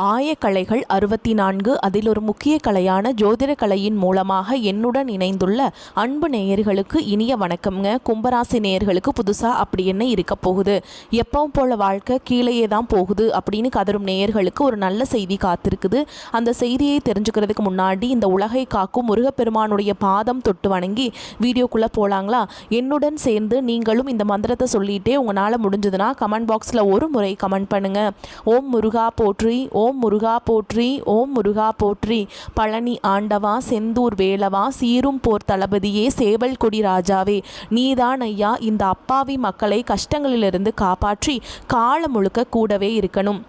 ஆயக்கலைகள் 64 அதில் ஒரு முக்கிய கலையான ஜோதிட கலையின் மூலமாக என்னுடன் இணைந்துள்ள அன்பு நேயர்களுக்கு இனிய வணக்கம்ங்க. கும்பராசி நேயர்களுக்கு புதுசாக அப்படி என்ன இருக்க போகுது, எப்பவும் போல வாழ்க்கை கீழேயே தான் போகுது அப்படின்னு கதரும் நேயர்களுக்கு ஒரு நல்ல செய்தி காத்திருக்குது. அந்த செய்தியை தெரிஞ்சுக்கிறதுக்கு முன்னாடி இந்த உலகை காக்கும் முருகப்பெருமானுடைய பாதம் தொட்டு வணங்கி வீடியோக்குள்ளே போகலாங்களா? என்னுடன் சேர்ந்து நீங்களும் இந்த மந்திரத்தை சொல்லிகிட்டே உங்களால் முடிஞ்சதுன்னா கமெண்ட் பாக்ஸில் ஒரு முறை கமெண்ட் பண்ணுங்கள். ஓம் முருகா போற்றி, ஓம் முருகா போற்றி, ஓம் முருகா போற்றி. பழனி ஆண்டவா, செந்தூர் வேலவா, சீரும் போர் தளபதியே, சேவல் கொடி ராஜாவே, நீதான் ஐயா இந்த அப்பாவி மக்களை கஷ்டங்களிலிருந்து காப்பாற்றி காலம் முழுக்க கூடவே இருக்கணும்.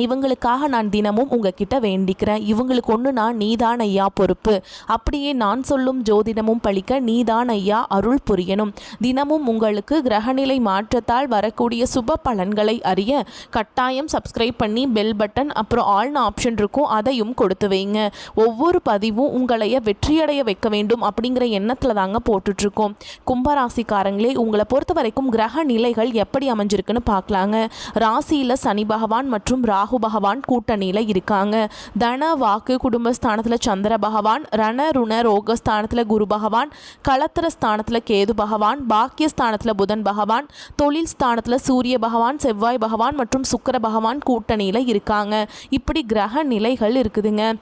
இவங்களுக்காக நான் தினமும் உங்ககிட்ட வேண்டிக்கிறேன். இவங்களுக்கு ஒன்றுனா நீதான் ஐயா பொறுப்பு. அப்படியே நான் சொல்லும் ஜோதிடமும் பழிக்க நீதான் ஐயா அருள் புரியணும். தினமும் உங்களுக்கு கிரகநிலை மாற்றத்தால் வரக்கூடிய சுப பலன்களை அறிய கட்டாயம் சப்ஸ்கிரைப் பண்ணி பெல் பட்டன் அப்புறம் ஆல்னு ஆப்ஷன் இருக்கும், அதையும் கொடுத்து வைங்க. ஒவ்வொரு பதிவும் உங்களைய வெற்றியடைய வைக்க வேண்டும் அப்படிங்கிற எண்ணத்தில் தாங்க போட்டுட்ருக்கோம். கும்பராசிக்காரங்களே, உங்களை பொறுத்த வரைக்கும் கிரக நிலைகள் எப்படி அமைஞ்சிருக்குன்னு பார்க்கலாங்க. ராசியில் சனி பகவான் மற்றும் ராகு பகவான் கூட்டணியில இருக்காங்க. தன வாக்கு குடும்பஸ்தானத்தில் சந்திர பகவான், ரண ருண ரோகஸ்தானத்தில் குரு பகவான், களத்திர ஸ்தானத்தில் கேது பகவான், பாக்கியஸ்தானத்தில் புதன் பகவான், தொழில் ஸ்தானத்தில் சூரிய பகவான், செவ்வாய் பகவான் மற்றும் சுக்கிர பகவான் கூட்டணியில இருக்காங்க. இப்படி கிரக நிலைகள் இருக்குதுங்க.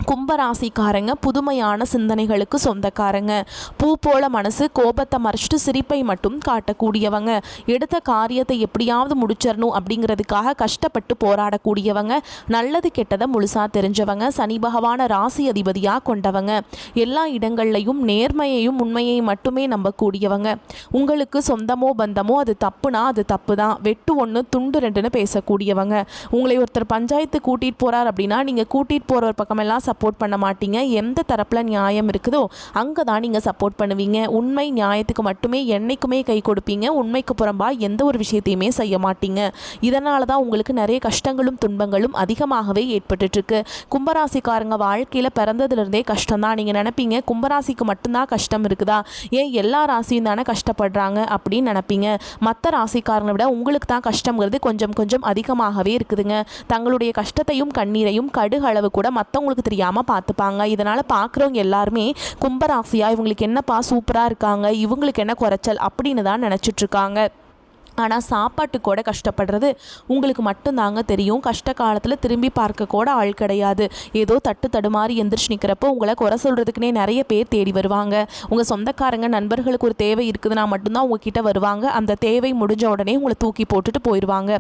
கும்பராசிக்காரங்க புதுமையான சிந்தனைகளுக்கு சொந்தக்காரங்க. பூ போல மனசு, கோபத்தை மறைச்சிட்டு சிரிப்பை மட்டும் காட்டக்கூடியவங்க. எடுத்த காரியத்தை எப்படியாவது முடிச்சிடணும் அப்படிங்கிறதுக்காக கஷ்டப்பட்டு போராடக்கூடியவங்க. நல்லது கெட்டதை முழுசாக தெரிஞ்சவங்க. சனி பகவான ராசி அதிபதியாக கொண்டவங்க. எல்லா இடங்கள்லையும் நேர்மையையும் உண்மையை மட்டுமே நம்பக்கூடியவங்க. உங்களுக்கு சொந்தமோ பந்தமோ அது தப்புனா அது தப்பு தான், வெட்டு ஒன்று துண்டு ரெண்டுன்னு பேசக்கூடியவங்க. உங்களை ஒருத்தர் பஞ்சாயத்து கூட்டிகிட்டு போகிறார் அப்படின்னா நீங்கள் கூட்டிகிட்டு போகிற பக்கமெல்லாம் சப்போர்ட் பண்ண மாட்டீங்க. எந்த தரப்பில் நியாயம் இருக்குதோ அங்கே தான் நீங்கள் சப்போர்ட் பண்ணுவீங்க. உண்மை நியாயத்துக்கு மட்டுமே என்னைக்குமே கை கொடுப்பீங்க. உண்மைக்கு புறம்பா எந்த ஒரு விஷயத்தையுமே செய்ய மாட்டீங்க. இதனால தான் உங்களுக்கு நிறைய கஷ்டங்களும் துன்பங்களும் அதிகமாகவே ஏற்பட்டுருக்கு. கும்பராசிக்காரங்க வாழ்க்கையில் பிறந்ததுலேருந்தே கஷ்டம் தான். நீங்கள் நினைப்பீங்க கும்பராசிக்கு மட்டும்தான் கஷ்டம் இருக்குதா, ஏன் எல்லா ராசியும் தானே கஷ்டப்படுறாங்க அப்படின்னு நினைப்பீங்க. மற்ற ராசிக்காரங்களை விட உங்களுக்கு தான் கஷ்டங்கிறது கொஞ்சம் கொஞ்சம் அதிகமாகவே இருக்குதுங்க. தங்களுடைய கஷ்டத்தையும் கண்ணீரையும் கடுகளவு கூட மற்றவங்களுக்கு தெரியாமல் பார்த்துப்பாங்க. இதனால் பார்க்குறவங்க எல்லாருமே கும்பராசியா இவங்களுக்கு என்னப்பா சூப்பராக இருக்காங்க, இவங்களுக்கு என்ன குறைச்சல் அப்படின்னு தான் நினச்சிட்ருக்காங்க. ஆனால் சாப்பாட்டு கூட கஷ்டப்படுறது உங்களுக்கு மட்டும்தாங்க தெரியும். கஷ்ட காலத்தில் திரும்பி பார்க்க கூட ஆள் கிடையாது. ஏதோ தட்டு தடுமாறி எந்திரிச்சு நிற்கிறப்போ உங்களை குறை சொல்கிறதுக்குனே நிறைய பேர் தேடி வருவாங்க. உங்கள் சொந்தக்காரங்க நண்பர்களுக்கு ஒரு தேவை இருக்குதுன்னா மட்டும்தான் உங்ககிட்ட வருவாங்க. அந்த தேவை முடிஞ்ச உடனே உங்களை தூக்கி போட்டுட்டு போயிடுவாங்க.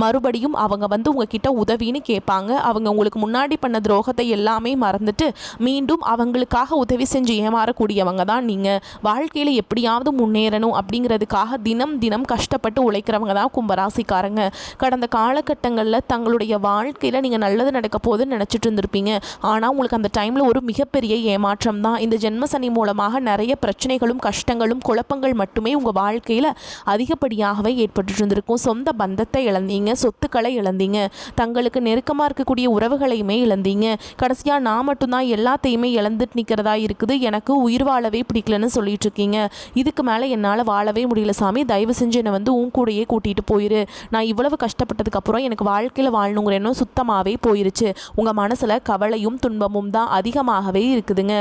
மறுபடியும் அவங்க வந்து உங்ககிட்ட உதவின்னு கேட்பாங்க. அவங்க உங்களுக்கு முன்னாடி பண்ண துரோகத்தை எல்லாமே மறந்துட்டு மீண்டும் அவங்களுக்காக உதவி செஞ்சு ஏமாறக்கூடியவங்க தான் நீங்கள். வாழ்க்கையில் எப்படியாவது முன்னேறணும் அப்படிங்கிறதுக்காக தினம் தினம் கஷ்டப்பட்டு உழைக்கிறவங்க தான் கும்பராசிக்காரங்க. கடந்த காலகட்டங்களில் தங்களுடைய வாழ்க்கையில் நீங்கள் நல்லது நடக்க போதுன்னு நினச்சிட்டு இருந்திருப்பீங்க. ஆனால் உங்களுக்கு அந்த டைமில் ஒரு மிகப்பெரிய ஏமாற்றம் தான். இந்த ஜென்மசனி மூலமாக நிறைய பிரச்சனைகளும் கஷ்டங்களும் குழப்பங்கள் மட்டுமே உங்கள் வாழ்க்கையில் அதிகப்படியாகவே ஏற்பட்டு இருந்திருக்கும். சொந்த பந்தத்தை இழந்தீங்க, சொத்துக்களை இழந்தீங்க, தங்களுக்கு நெருக்கமாக இருக்கக்கூடிய உறவுகளையுமே இழந்தீங்க. கடைசியாக நான் மட்டும்தான் எல்லாத்தையுமே இழந்துட்டு நிற்கிறதா இருக்குது, எனக்கு உயிர் வாழவே பிடிக்கலன்னு சொல்லிட்டு இருக்கீங்க. இதுக்கு மேலே என்னால் வாழவே முடியல சாமி, தயவு செஞ்சு என்னை வந்து கூடையே கூட்டிகிட்டு போயிரு. நான் இவ்வளவு கஷ்டப்பட்டதுக்கு அப்புறம் எனக்கு வாழ்க்கையில் வாழணுங்கிற எண்ணம் சுத்தமாகவே போயிருச்சு. உங்கள் மனசில் கவலையும் துன்பமும் தான் அதிகமாகவே இருக்குதுங்க.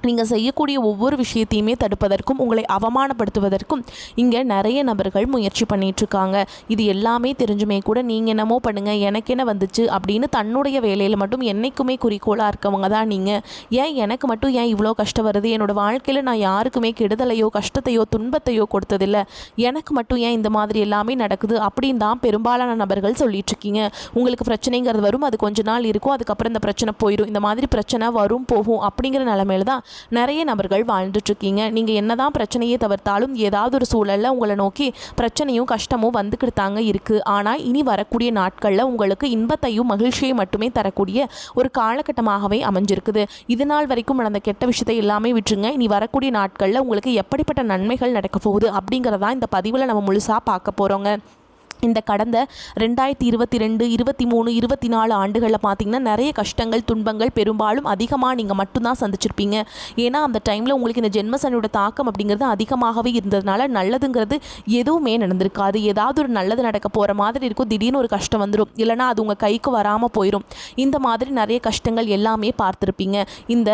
நீங்கள் செய்யக்கூடிய ஒவ்வொரு விஷயத்தையுமே தடுப்பதற்கும் உங்களை அவமானப்படுத்துவதற்கும் இங்கே நிறைய நபர்கள் முயற்சி பண்ணிகிட்ருக்காங்க. இது எல்லாமே தெரிஞ்சுமே கூட நீங்கள் என்னமோ பண்ணுங்கள் எனக்கு என்ன வந்துச்சு அப்படின்னு தன்னுடைய வேலையில் மட்டும் என்றைக்குமே குறிக்கோளாக இருக்கவங்க தான் நீங்கள். ஏன் எனக்கு மட்டும் ஏன் இவ்வளோ கஷ்டம் வருது, என்னோடய வாழ்க்கையில் நான் யாருக்குமே கெடுதலையோ கஷ்டத்தையோ துன்பத்தையோ கொடுத்ததில்லை, எனக்கு மட்டும் ஏன் இந்த மாதிரி எல்லாமே நடக்குது அப்படின்னு தான் பெரும்பாலான நபர்கள் சொல்லிகிட்ருக்கீங்க. உங்களுக்கு பிரச்சனைங்கிறது வரும், அது கொஞ்ச நாள் இருக்கும், அதுக்கப்புறம் இந்த பிரச்சனை போயிடும். இந்த மாதிரி பிரச்சனை வரும் போகும் அப்படிங்கிற நிலைமையில தான் நிறைய நபர்கள் வாழ்ந்துட்டுருக்கீங்க. நீங்கள் என்னதான் பிரச்சனையை தவிர்த்தாலும் ஏதாவது ஒரு சூழலில் உங்களை நோக்கி பிரச்சனையும் கஷ்டமும் வந்துக்கிட்டாங்க இருக்குது. ஆனால் இனி வரக்கூடிய நாட்களில் உங்களுக்கு இன்பத்தையும் மகிழ்ச்சியை மட்டுமே தரக்கூடிய ஒரு காலகட்டமாகவே அமைஞ்சிருக்குது. இது நாள் வரைக்கும் நடந்த கெட்ட விஷயத்தை எல்லாமே விட்டுருங்க. இனி வரக்கூடிய நாட்களில் உங்களுக்கு எப்படிப்பட்ட நன்மைகள் நடக்க போகுது அப்படிங்கிறதான் இந்த பதிவில் நம்ம முழுசாக பார்க்க போகிறோங்க. இந்த கடந்த 2022, 23, 24 ஆண்டுகளில் பார்த்திங்கன்னா நிறைய கஷ்டங்கள் துன்பங்கள் பெரும்பாலும் அதிகமாக நீங்கள் மட்டும்தான் சந்திச்சிருப்பீங்க. ஏன்னா அந்த டைமில் உங்களுக்கு இந்த ஜென்மசனியோட தாக்கம் அப்படிங்கிறது அதிகமாகவே இருந்ததுனால நல்லதுங்கிறது எதுவுமே நடந்திருக்காது. ஏதாவது ஒரு நல்லது நடக்க போகிற மாதிரி இருக்கும், திடீர்னு ஒரு கஷ்டம் வந்துடும், இல்லைனா அது உங்கள் கைக்கு வராமல் போயிடும். இந்த மாதிரி நிறைய கஷ்டங்கள் எல்லாமே பார்த்துருப்பீங்க. இந்த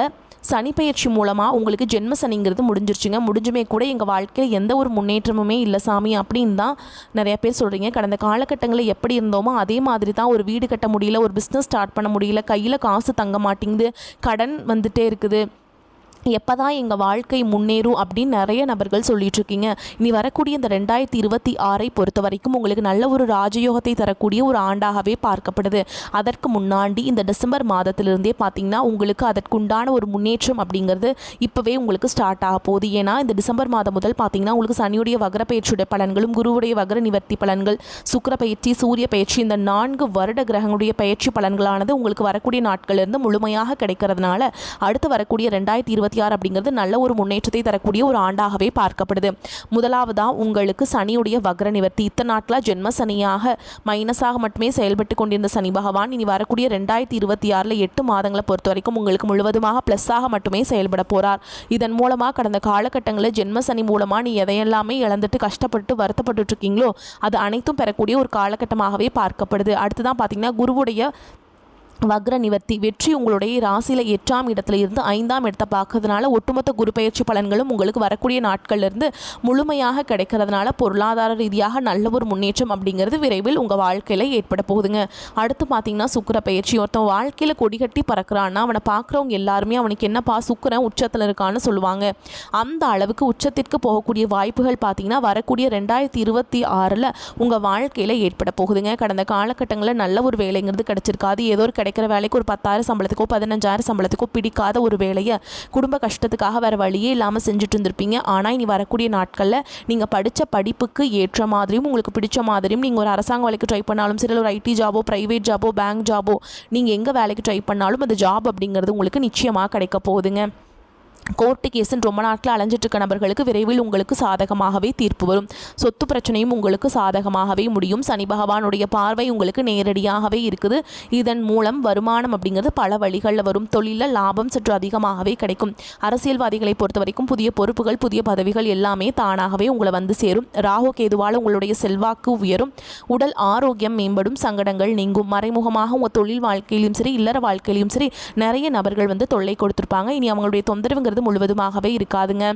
சனிப்பெயர்ச்சி மூலமாக உங்களுக்கு ஜென்ம சனிங்கிறது முடிஞ்சிருச்சுங்க. முடிஞ்சுமே கூட எங்கள் வாழ்க்கையில் எந்த ஒரு முன்னேற்றமுமே இல்லை சாமி அப்படின்னு தான் நிறைய பேர் சொல்கிறீங்க. கடந்த காலகட்டங்களில் எப்படி இருந்தோமோ அதே மாதிரி தான். ஒரு வீடு கட்ட முடியல, ஒரு பிஸ்னஸ் ஸ்டார்ட் பண்ண முடியல, கையில் காசு தங்க மாட்டேங்குது, கடன் வந்துட்டே இருக்குது, எப்போ தான் எங்கள் வாழ்க்கை முன்னேறும் அப்படின்னு நிறைய நபர்கள் சொல்லிட்டு இருக்கீங்க. இனி வரக்கூடிய இந்த 2026 பொறுத்த வரைக்கும் உங்களுக்கு நல்ல ஒரு ராஜயோகத்தை தரக்கூடிய ஒரு ஆண்டாகவே பார்க்கப்படுது. அதற்கு முன்னாடி இந்த டிசம்பர் மாதத்திலிருந்தே பார்த்திங்கன்னா உங்களுக்கு அதற்குண்டான ஒரு முன்னேற்றம் அப்படிங்கிறது இப்போவே உங்களுக்கு ஸ்டார்ட் ஆக போகுது. ஏன்னா இந்த டிசம்பர் மாதம் முதல் பார்த்திங்கன்னா உங்களுக்கு சனியுடைய வக்ர பயிற்சியுடைய பலன்களும், குருவுடைய வக்ர நிவர்த்தி பலன்கள், சுக்கிர பயிற்சி, சூரிய பயிற்சி, இந்த 4 வருட கிரகங்களுடைய பயிற்சி பலன்களானது உங்களுக்கு வரக்கூடிய நாட்களிலிருந்து முழுமையாக கிடைக்கிறதுனால அடுத்து வரக்கூடிய 2026 அப்படிங்கிறது நல்ல ஒரு முன்னேற்றத்தை தரக்கூடிய ஒரு ஆண்டாகவே பார்க்கப்படுது. முதலாவதாக உங்களுக்கு சனியுடைய வக்ர நிவர்த்தி. இத்தனை நாட்களாக ஜென்ம சனியாக மைனஸாக மட்டுமே செயல்பட்டு கொண்டிருந்த சனி பகவான் இனி வரக்கூடிய 2026 8 மாதங்களை பொறுத்த வரைக்கும் உங்களுக்கு முழுவதுமாக ப்ளஸ்ஸாக மட்டுமே செயல்பட போகிறார். இதன் மூலமாக கடந்த காலகட்டங்களில் ஜென்ம சனி மூலமாக நீ எதையெல்லாமே இழந்துட்டு கஷ்டப்பட்டு வருத்தப்பட்டு இருக்கீங்களோ அது அனைத்தும் பெறக்கூடிய ஒரு காலகட்டமாகவே பார்க்கப்படுது. அடுத்துதான் பார்த்தீங்கன்னா குருவுடைய வக்ர நிவர்த்தி. வெற்றி உங்களுடைய ராசியில் 8ஆம் இடத்துல இருந்து 5ஆம் இடத்தை பார்க்கறதுனால ஒட்டுமொத்த குரு பயிற்சி பலன்களும் உங்களுக்கு வரக்கூடிய நாட்கள்லேருந்து முழுமையாக கிடைக்கிறதுனால பொருளாதார ரீதியாக நல்ல ஒரு முன்னேற்றம் அப்படிங்கிறது விரைவில் உங்கள் வாழ்க்கையில் ஏற்பட போகுதுங்க. அடுத்து பார்த்தீங்கன்னா சுக்கிர பயிற்சி. ஒருத்தன் வாழ்க்கையில் கொடிகட்டி பறக்கிறான்னா அவனை பார்க்குறவங்க எல்லாருமே அவனுக்கு என்னப்பா சுக்கிரன் உச்சத்தில் இருக்கான்னு சொல்லுவாங்க. அந்த அளவுக்கு உச்சத்திற்கு போகக்கூடிய வாய்ப்புகள் பார்த்தீங்கன்னா வரக்கூடிய 2026 உங்கள் வாழ்க்கையில் ஏற்பட போகுதுங்க. கடந்த காலகட்டங்களில் நல்ல ஒரு வேலைங்கிறது கிடைச்சிருக்காது. ஏதோ ஒரு கிடைக்கிற வேலைக்கு ஒரு 10,000 சம்பளத்துக்கோ 15,000 சம்பளத்துக்கோ பிடிக்காத ஒரு வேலையை குடும்ப கஷ்டத்துக்காக வேறு வழியே இல்லாமல் செஞ்சுட்டு இருந்திருப்பீங்க. ஆனால் இனி வரக்கூடிய நாட்களில் நீங்கள் படித்த படிப்புக்கு ஏற்ற மாதிரியும் உங்களுக்கு பிடிச்ச மாதிரியும் நீங்கள் ஒரு அரசாங்க வேலைக்கு ட்ரை பண்ணாலும் சரி, ஒரு ஐடி ஜாபோ, ப்ரைவேட் ஜாபோ, பேங்க் ஜாபோ, நீங்கள் எங்கே வேலைக்கு ட்ரை பண்ணாலும் அந்த ஜாப் அப்படிங்கிறது உங்களுக்கு நிச்சயமாக கிடைக்க போகுதுங்க. கோர்ட்டு கேஸுன்னு ரொம்ப நாட்கள் அலைஞ்சிட்டு இருக்க நபர்களுக்கு விரைவில் உங்களுக்கு சாதகமாகவே தீர்ப்பு வரும். சொத்து பிரச்சனையும் உங்களுக்கு சாதகமாகவே முடியும். சனி பகவானுடைய பார்வை உங்களுக்கு நேரடியாகவே இருக்குது. இதன் மூலம் வருமானம் அப்படிங்கிறது பல வழிகளில் வரும். தொழிலில் லாபம் சற்று அதிகமாகவே கிடைக்கும். அரசியல்வாதிகளை பொறுத்த வரைக்கும் புதிய பொறுப்புகள், புதிய பதவிகள் எல்லாமே தானாகவே உங்களை வந்து சேரும். ராகு கேதுவால் உங்களுடைய செல்வாக்கு உயரும். உடல் ஆரோக்கியம் மேம்படும். சங்கடங்கள் நீங்கும். மறைமுகமாக உங்கள் தொழில் வாழ்க்கையிலும் சரி, இல்லற வாழ்க்கையிலும் சரி நிறைய நபர்கள் வந்து தொல்லை கொடுத்துருப்பாங்க. இனி அவங்களுடைய தொந்தரவுங்கிறது முழுவதுமாகவே இருக்காதுங்க.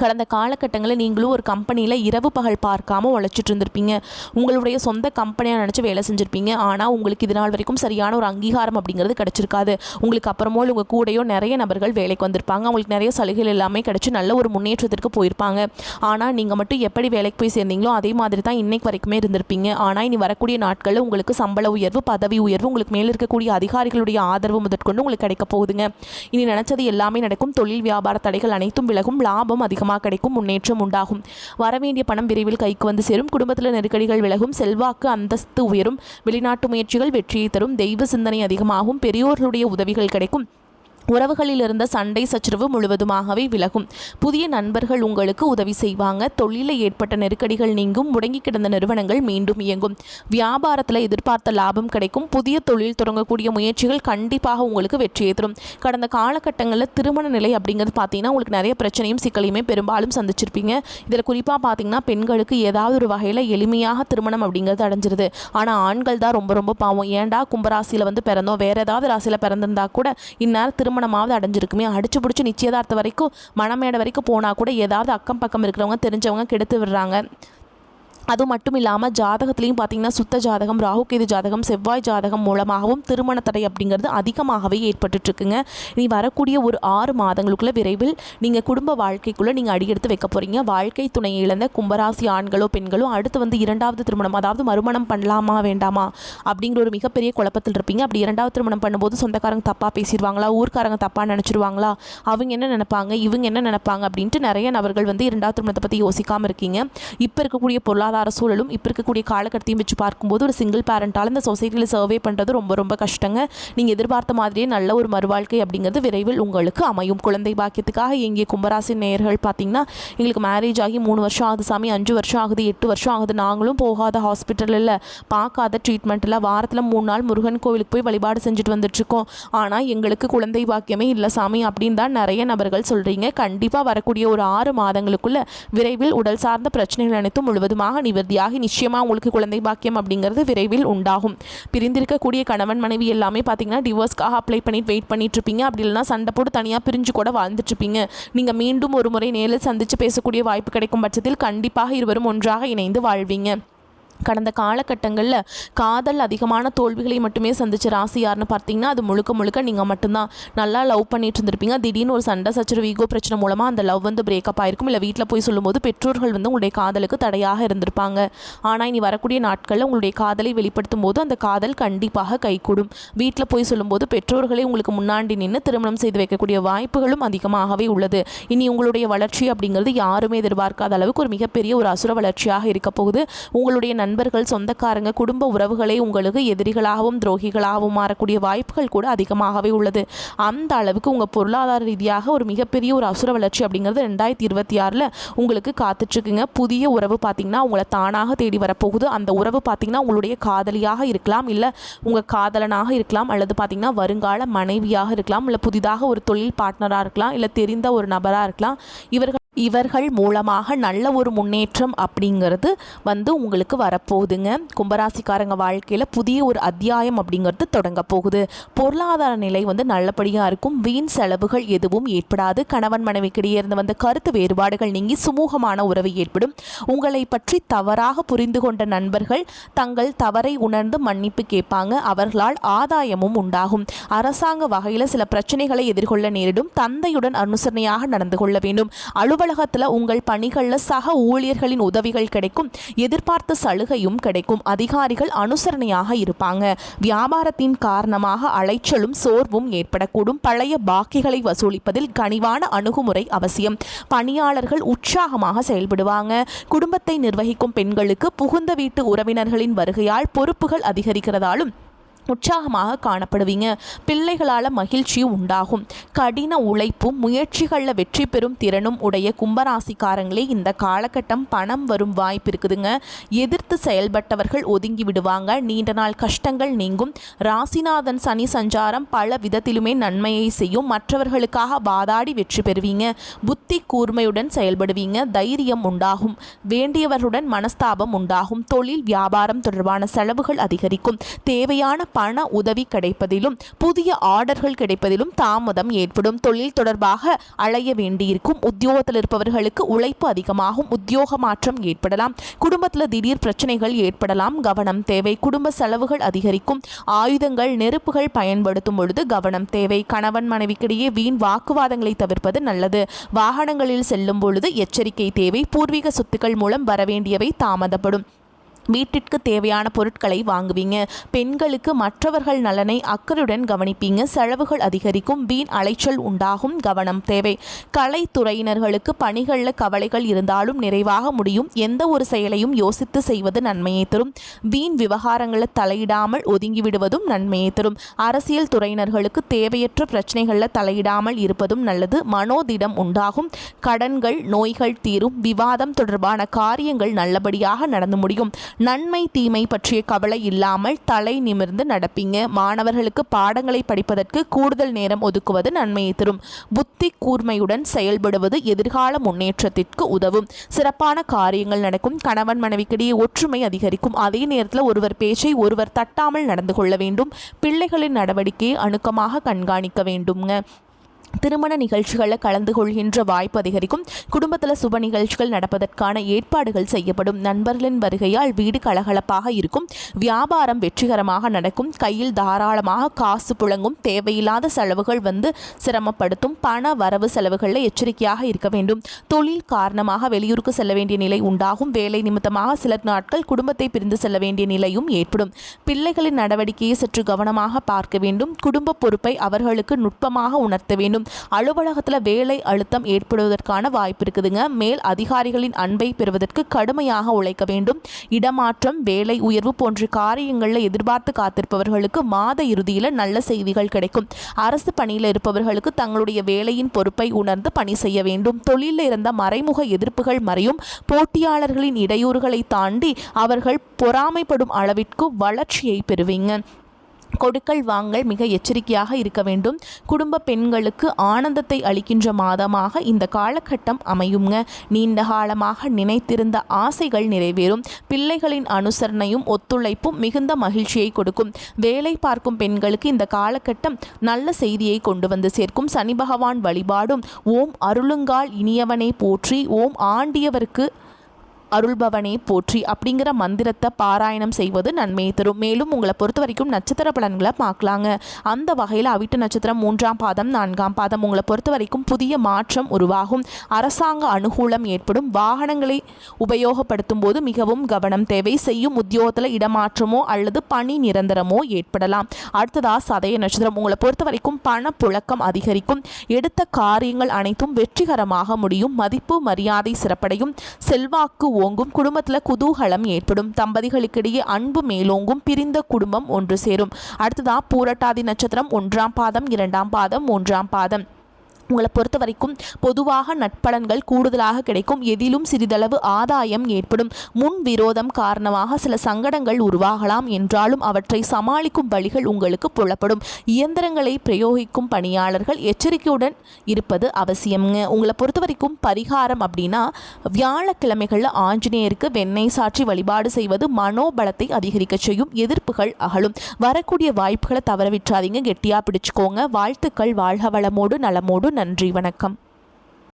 கடந்த காலகட்டங்களில் நீங்களும் ஒரு கம்பெனியில் இரவு பகல் பார்க்காமல் உழைச்சிட்டு இருந்திருப்பீங்க. உங்களுடைய சொந்த கம்பெனியாக நினச்சி வேலை செஞ்சுருப்பீங்க. ஆனால் உங்களுக்கு இது நாள் வரைக்கும் சரியான ஒரு அங்கீகாரம் அப்படிங்கிறது கிடச்சிருக்காது. உங்களுக்கு அப்புறமோ உங்கள் கூடையோ நிறைய நபர்கள் வேலைக்கு வந்திருப்பாங்க. அவங்களுக்கு நிறைய சலுகைகள் எல்லாமே கிடச்சி நல்ல ஒரு முன்னேற்றத்திற்கு போயிருப்பாங்க. ஆனால் நீங்கள் மட்டும் எப்படி வேலைக்கு போய் சேர்ந்தீங்களோ அதே மாதிரி தான் இன்னைக்கு வரைக்குமே இருந்திருப்பீங்க. ஆனால் இனி வரக்கூடிய நாட்களில் உங்களுக்கு சம்பள உயர்வு, பதவி உயர்வு, உங்களுக்கு மேலே இருக்கக்கூடிய அதிகாரிகளுடைய ஆதரவு முதற்கொண்டு உங்களுக்கு கிடைக்க போகுதுங்க. இனி நினச்சது எல்லாமே நடக்கும். தொழில் வியாபார தடைகள் அனைத்தும் விலகும். லாபம் அதிகமாக கிடைக்கும். முன்னேற்றம் உண்டாகும். வரவேண்டிய பணம் விரைவில் கைக்கு வந்து சேரும். குடும்பத்தில் நெருக்கடிகள் விலகும். செல்வாக்கு அந்தஸ்து உயரும். வெளிநாட்டு முயற்சிகள் வெற்றியை தரும். தெய்வ சிந்தனை அதிகமாகும். பெரியோர்களுடைய உதவிகள் கிடைக்கும். உறவுகளில் இருந்த சண்டை சச்சரவு முழுவதுமாகவே விலகும். புதிய நண்பர்கள் உங்களுக்கு உதவி செய்வாங்க. தொழிலில் ஏற்பட்ட நெருக்கடிகள் நீங்கும். முடங்கி கிடந்த நிறுவனங்கள் மீண்டும் இயங்கும். வியாபாரத்தில் எதிர்பார்த்த லாபம் கிடைக்கும். புதிய தொழில் தொடங்கக்கூடிய முயற்சிகள் கண்டிப்பாக உங்களுக்கு வெற்றியை தரும். கடந்த காலகட்டங்களில் திருமண நிலை அப்படிங்கிறது பார்த்தீங்கன்னா உங்களுக்கு நிறைய பிரச்சனையும் சிக்கலையுமே பெரும்பாலும் சந்திச்சிருப்பீங்க. இதில் குறிப்பாக பார்த்தீங்கன்னா பெண்களுக்கு ஏதாவது ஒரு வகையில் எளிமையாக திருமணம் அப்படிங்கிறது அடைஞ்சிருது. ஆனால் ஆண்கள் தான் ரொம்ப ரொம்ப பாவம். ஏன்டா கும்பராசியில் வந்து பிறந்தோம், வேறு ஏதாவது ராசியில் பிறந்திருந்தா கூட இந்நேரம் திருமணமாவது அடைஞ்சிருக்குமே. அடிச்சு பிடிச்சி நிச்சயதார்த்தம் வரைக்கும் மணமேடை வரைக்கும் போனால் கூட ஏதாவது அக்கம் பக்கம் இருக்கிறவங்க தெரிஞ்சவங்க கெடுத்து விடுறாங்க. அது மட்டும் இல்லாமல் ஜாதகத்துலேயும் பார்த்தீங்கன்னா சுத்த ஜாதகம், ராகுகேது ஜாதகம், செவ்வாய் ஜாதகம் மூலமாகவும் திருமண தடை அப்படிங்கிறது அதிகமாகவே ஏற்பட்டுருக்குங்க. நீ வரக்கூடிய ஒரு 6 மாதங்களுக்குள்ளே விரைவில் நீங்கள் குடும்ப வாழ்க்கைக்குள்ளே நீங்கள் அடியெடுத்து வைக்க போகிறீங்க. வாழ்க்கை துணையை இழந்த கும்பராசி ஆண்களோ பெண்களோ அடுத்து வந்து 2வது திருமணம், அதாவது மறுமணம் பண்ணலாமா வேண்டாமா அப்படிங்கிற ஒரு மிகப்பெரிய குழப்பத்தில் இருப்பீங்க. அப்படி 2வது திருமணம் பண்ணும்போது சொந்தக்காரங்க தப்பாக பேசிடுவாங்களா, ஊர்க்காரங்க தப்பாக நினச்சிருவாங்களா, அவங்க என்ன நினைப்பாங்க, இவங்க என்ன நினைப்பாங்க அப்படின்ட்டு நிறைய நபர்கள் வந்து 2வது திருமணத்தை பற்றி யோசிக்காமல் இருக்கீங்க. இப்போ இருக்கக்கூடிய பொருளாதார பொருளாதார சூழலும் இப்போ இருக்கக்கூடிய காலகட்டத்தையும் வச்சு பார்க்கும்போது ஒரு சிங்கிள் பேரண்டால் இந்த சொசைட்டியில் சர்வே பண்ணுறது ரொம்ப ரொம்ப கஷ்டங்க. நீங்கள் எதிர்பார்த்த மாதிரியே நல்ல ஒரு மறுவாழ்க்கை அப்படிங்கிறது விரைவில் உங்களுக்கு அமையும். குழந்தை பாக்கியத்துக்காக எங்கே கும்பராசி நேயர்கள் பார்த்தீங்கன்னா, எங்களுக்கு மேரேஜ் ஆகி 3 வருஷம் ஆகுது சாமி, 5 வருஷம் ஆகுது, 8 வருஷம் ஆகுது, நாங்களும் போகாத ஹாஸ்பிட்டலில் பார்க்காத ட்ரீட்மெண்ட்டில் வாரத்தில் 3 நாள் முருகன் கோவிலுக்கு போய் வழிபாடு செஞ்சுட்டு வந்துட்டுருக்கோம், ஆனால் எங்களுக்கு குழந்தை பாக்கியமே இல்லை சாமி அப்படின்னு தான் நிறைய நபர்கள் சொல்கிறீங்க. கண்டிப்பாக வரக்கூடிய ஒரு 6 மாதங்களுக்குள்ள விரைவில் உடல் சார்ந்த பிரச்சனைகள் அனைத்தும் முழுவதுமாக நிவர்த்தியாகி நிச்சயமாக உங்களுக்கு குழந்தை பாக்கியம் அப்படிங்கிறது விரைவில் உண்டாகும். பிரிந்திருக்கக்கூடிய கணவன் மனைவி எல்லாமே பார்த்தீங்கன்னா டிவோர்ஸ்க்காக அப்ளை பண்ணிட்டு வெயிட் பண்ணிட்டு இருப்பீங்க. அப்படி இல்லைனா சண்டை போட்டு தனியாக பிரிஞ்சு கூட வாழ்ந்துட்டு இருப்பீங்க. நீங்கள் மீண்டும் ஒரு முறை நேரில் சந்தித்து பேசக்கூடிய வாய்ப்பு கிடைக்கும் பட்சத்தில் கண்டிப்பாக இருவரும் ஒன்றாக இணைந்து வாழ்வீங்க. கடந்த காலகட்டங்களில் காதல் அதிகமான தோல்விகளை மட்டுமே சந்திச்ச ராசி யாருன்னு பார்த்தீங்கன்னா அது முழுக்க முழுக்க நீங்கள் மட்டும்தான். நல்லா லவ் பண்ணிட்டு இருந்திருப்பீங்க. திடீர்னு ஒரு சண்டை சச்சரவு ஈகோ பிரச்சனை மூலமாக அந்த லவ் வந்து பிரேக்கப் ஆயிருக்கும். இல்லை வீட்டில் போய் சொல்லும்போது பெற்றோர்கள் வந்து உங்களுடைய காதலுக்கு தடையாக இருந்திருப்பாங்க. ஆனால் இனி வரக்கூடிய நாட்களில் உங்களுடைய காதலை வெளிப்படுத்தும் போது அந்த காதல் கண்டிப்பாக கைகூடும். வீட்டில் போய் சொல்லும்போது பெற்றோர்களை உங்களுக்கு முன்னாடி நின்று திருமணம் செய்து வைக்கக்கூடிய வாய்ப்புகளும் அதிகமாகவே உள்ளது. இனி உங்களுடைய வளர்ச்சி அப்படிங்கிறது யாருமே எதிர்பார்க்காத அளவுக்கு ஒரு மிகப்பெரிய ஒரு அசுர வளர்ச்சியாக இருக்க போகுது. உங்களுடைய நண்பர்கள், சொந்தக்காரங்க, குடும்ப உறவுகளே உங்களுக்கு எதிரிகளாகவும் துரோகிகளாகவும் மாறக்கூடிய வாய்ப்புகள் கூட அதிகமாகவே உள்ளது. அந்த அளவுக்கு உங்கள் பொருளாதார ரீதியாக ஒரு மிகப்பெரிய ஒரு அசுர வளர்ச்சி அப்படிங்கிறது 2026 உங்களுக்கு காத்துட்ருக்குங்க. புதிய உறவு பார்த்திங்கன்னா உங்களை தானாக தேடி வரப்போகுது. அந்த உறவு பார்த்திங்கன்னா உங்களுடைய காதலியாக இருக்கலாம், இல்லை உங்கள் காதலனாக இருக்கலாம், அல்லது பார்த்திங்கன்னா வருங்கால மனைவியாக இருக்கலாம், இல்லை புதிதாக ஒரு தொழில் பார்ட்னராக இருக்கலாம், இல்லை தெரிந்த ஒரு நபராக இருக்கலாம். இவர்கள் மூலமாக நல்ல ஒரு முன்னேற்றம் அப்படிங்கிறது வந்து உங்களுக்கு வரப்போகுதுங்க. கும்பராசிக்காரங்க வாழ்க்கையில் புதிய ஒரு அத்தியாயம் அப்படிங்கிறது தொடங்க போகுது. பொருளாதார நிலை வந்து நல்லபடியாக இருக்கும். வீண் செலவுகள் எதுவும் ஏற்படாது. கணவன் மனைவிக்கிடையே இருந்து வந்த கருத்து வேறுபாடுகள் நீங்கி சுமூகமான உறவு ஏற்படும். உங்களை பற்றி தவறாக புரிந்து கொண்ட நண்பர்கள் தங்கள் தவறை உணர்ந்து மன்னிப்பு கேட்பாங்க. அவர்களால் ஆதாயமும் உண்டாகும். அரசாங்க வகையில் சில பிரச்சனைகளை எதிர்கொள்ள நேரிடும். தந்தையுடன் அனுசரணையாக நடந்து கொள்ள வேண்டும். அலுவலகத்தில் உங்கள் பணிகளில் சக ஊழியர்களின் உதவிகள் கிடைக்கும். எதிர்பார்த்த சலுகையும் கிடைக்கும். அதிகாரிகள் அனுசரணையாக இருப்பாங்க. வியாபாரத்தின் காரணமாக அலைச்சலும் சோர்வும் ஏற்படக்கூடும். பழைய பாக்கிகளை வசூலிப்பதில் கனிவான அணுகுமுறை அவசியம். பணியாளர்கள் உற்சாகமாக செயல்படுவாங்க. குடும்பத்தை நிர்வகிக்கும் பெண்களுக்கு புகுந்த வீட்டு உறவினர்களின் வருகையால் பொறுப்புகள் அதிகரிக்கிறதாலும் உற்சாகமாக காணப்படுவீங்க. பிள்ளைகளால் மகிழ்ச்சி உண்டாகும். கடின உழைப்பும் முயற்சிகளில் வெற்றி பெறும் திறனும் உடைய கும்பராசிக்காரங்களே இந்த காலகட்டம் பணம் வரும் வாய்ப்பு இருக்குதுங்க. எதிர்த்து செயல்பட்டவர்கள் ஒதுங்கி விடுவாங்க. நீண்ட நாள் கஷ்டங்கள் நீங்கும். ராசிநாதன் சனி சஞ்சாரம் பல விதத்திலுமே நன்மையை செய்யும். மற்றவர்களுக்காக வாதாடி வெற்றி பெறுவீங்க. புத்தி கூர்மையுடன் செயல்படுவீங்க. தைரியம் உண்டாகும். வேண்டியவர்களுடன் மனஸ்தாபம் உண்டாகும். தொழில் வியாபாரம் தொடர்பான செலவுகள் அதிகரிக்கும். தேவையான பண உதவி கிடைப்பதிலும் புதிய ஆர்டர்கள் கிடைப்பதிலும் தாமதம் ஏற்படும். தொழில் தொடர்பாக அலைய வேண்டியிருக்கும். உத்தியோகத்தில் இருப்பவர்களுக்கு உழைப்பு அதிகமாகும். உத்தியோக மாற்றம் ஏற்படலாம். குடும்பத்தில் திடீர் பிரச்சனைகள் ஏற்படலாம். கவனம் தேவை. குடும்ப செலவுகள் அதிகரிக்கும். ஆயுதங்கள், நெருப்புகள் பயன்படுத்தும் பொழுது கவனம் தேவை. கணவன் மனைவிக்கிடையே வீண் வாக்குவாதங்களை தவிர்ப்பது நல்லது. வாகனங்களில் செல்லும் பொழுது எச்சரிக்கை தேவை. பூர்வீக சொத்துக்கள் மூலம் வரவேண்டியவை தாமதப்படும். வீட்டிற்கு தேவையான பொருட்களை வாங்குவீங்க. பெண்களுக்கு மற்றவர்கள் நலனை அக்கறையுடன் கவனிப்பீங்க. செலவுகள் அதிகரிக்கும். வீண் அலைச்சல் உண்டாகும். கவனம் தேவை. கலைத்துறையினர்களுக்கு பணிகளில் கவலைகள் இருந்தாலும் நிறைவாக முடியும். எந்த ஒரு செயலையும் யோசித்து செய்வது நன்மையை தரும். வீண் விவகாரங்களில் தலையிடாமல் ஒதுங்கிவிடுவதும் நன்மையை தரும். அரசியல் துறையினர்களுக்கு தேவையற்ற பிரச்சனைகளில் தலையிடாமல் இருப்பதும் நல்லது. மனோதிடம் உண்டாகும். கடன்கள், நோய்கள் தீரும். விவாதம் தொடர்பான காரியங்கள் நல்லபடியாக நடந்து முடியும். நன்மை தீமை பற்றிய கவலை இல்லாமல் தலை நிமிர்ந்து நடப்பீங்க. மாணவர்களுக்கு பாடங்களை படிப்பதற்கு கூடுதல் நேரம் ஒதுக்குவது நன்மையை தரும். புத்தி கூர்மையுடன் செயல்படுவது எதிர்கால முன்னேற்றத்திற்கு உதவும். சிறப்பான காரியங்கள் நடக்கும். கணவன் மனைவிக்கிடையே ஒற்றுமை அதிகரிக்கும். அதே நேரத்தில் ஒருவர் பேச்சை ஒருவர் தட்டாமல் நடந்து கொள்ள வேண்டும். பிள்ளைகளின் நடவடிக்கையை அணுக்கமாக கண்காணிக்க வேண்டும்ங்க. திருமண நிகழ்ச்சிகளில் கலந்து கொள்கின்ற வாய்ப்பு அதிகரிக்கும். குடும்பத்தில் சுப நிகழ்ச்சிகள் நடப்பதற்கான ஏற்பாடுகள் செய்யப்படும். நண்பர்களின் வருகையால் வீடு கலகலப்பாக இருக்கும். வியாபாரம் வெற்றிகரமாக நடக்கும். கையில் தாராளமாக காசு புழங்கும். தேவையில்லாத செலவுகள் வந்து சிரமப்படுத்தும். பண வரவு செலவுகளில் எச்சரிக்கையாக இருக்க வேண்டும். தொழில் காரணமாக வெளியூருக்கு செல்ல வேண்டிய நிலை உண்டாகும். வேலை நிமித்தமாக சில நாட்கள் குடும்பத்தை பிரிந்து செல்ல வேண்டிய நிலையும் ஏற்படும். பிள்ளைகளின் நடவடிக்கையை சற்று கவனமாக பார்க்க வேண்டும். குடும்ப பொறுப்பை அவர்களுக்கு நுட்பமாக உணர்த்த வேண்டும். வேண்டும். அலுவலகத்தில் வேலை அழுத்தம் ஏற்படுவதற்கான வாய்ப்பு இருக்குதுங்க. மேல் அதிகாரிகளின் அன்பை பெறுவதற்கு கடுமையாக உழைக்க வேண்டும். இடமாற்றம், வேலை உயர்வு போன்ற காரியங்களில் எதிர்பார்த்து காத்திருப்பவர்களுக்கு மாத இறுதியில் நல்ல செய்திகள் கிடைக்கும். அரசு பணியில் இருப்பவர்களுக்கு தங்களுடைய வேலையின் பொறுப்பை உணர்ந்து பணி செய்ய வேண்டும். தொழிலில் இருந்த மறைமுக எதிர்ப்புகள் மறையும். போட்டியாளர்களின் இடையூறுகளை தாண்டி அவர்கள் பொறாமைப்படும் அளவிற்கு வளர்ச்சியை பெறுவீங்க. கொடுக்கல் வாங்கல் மிக எச்சரிக்கையாக இருக்க வேண்டும். குடும்ப பெண்களுக்கு ஆனந்தத்தை அளிக்கின்ற மாதமாக இந்த காலகட்டம் அமையுங்க. நீண்ட காலமாக நினைத்திருந்த ஆசைகள் நிறைவேறும். பிள்ளைகளின் அனுசரணையும் ஒத்துழைப்பும் மிகுந்த மகிழ்ச்சியை கொடுக்கும். வேலை பார்க்கும் பெண்களுக்கு இந்த காலகட்டம் நல்ல செய்தியை கொண்டு வந்து சேர்க்கும். சனி பகவான் வழிபாடும் ஓம் அருளுங்கால் இனியவனை போற்றி, ஓம் ஆண்டியவருக்கு அருள்பவனே போற்றி அப்படிங்கிற மந்திரத்தை பாராயணம் செய்வது நன்மையை தரும். மேலும் உங்களை பொறுத்த வரைக்கும் நட்சத்திர பலன்களை பார்க்கலாங்க. அந்த வகையில் அவிட்ட நட்சத்திரம் 3ஆம் பாதம் 4ஆம் பாதம் உங்களை பொறுத்த வரைக்கும் புதிய மாற்றம் உருவாகும். அரசாங்க அனுகூலம் ஏற்படும். வாகனங்களை உபயோகப்படுத்தும் போது மிகவும் கவனம் தேவை. செய்யும் உத்தியோகத்தில் இடமாற்றமோ அல்லது பணி நிரந்தரமோ ஏற்படலாம். அடுத்ததா சதய நட்சத்திரம் உங்களை பொறுத்த வரைக்கும் பண புழக்கம் அதிகரிக்கும். எடுத்த காரியங்கள் அனைத்தும் வெற்றிகரமாக முடியும். மதிப்பு மரியாதை சிறப்படையும். செல்வாக்கு ஓங்கும். குடும்பத்தில் குதூகலம் ஏற்படும். தம்பதிகளுக்கிடையே அன்பு மேலோங்கும். பிரிந்த குடும்பம் ஒன்று சேரும். அடுத்ததா பூரட்டாதி நட்சத்திரம் 1ஆம் பாதம் 2ஆம் பாதம் 3ஆம் பாதம் உங்களை பொறுத்த வரைக்கும் பொதுவாக நட்பலன்கள் கூடுதலாக கிடைக்கும். எதிலும் சிறிதளவு ஆதாயம் ஏற்படும். முன் விரோதம் காரணமாக சில சங்கடங்கள் உருவாகலாம் என்றாலும் அவற்றை சமாளிக்கும் வழிகள் உங்களுக்கு புலப்படும். இயந்திரங்களை பிரயோகிக்கும் பணியாளர்கள் எச்சரிக்கையுடன் இருப்பது அவசியம்ங்க. உங்களை பொறுத்த வரைக்கும் பரிகாரம் அப்படின்னா வியாழக்கிழமைகளில் ஆஞ்சநேயருக்கு வெண்ணெய் சாற்றி வழிபாடு செய்வது மனோபலத்தை அதிகரிக்க செய்யும். எதிர்ப்புகள் அகலும். வரக்கூடிய வாய்ப்புகளை தவற விட்டுறாதீங்க. கெட்டியாக பிடிச்சுக்கோங்க. வாழ்த்துக்கள். வாழ்க வளமோடு நலமோடு. நன்றி, வணக்கம்.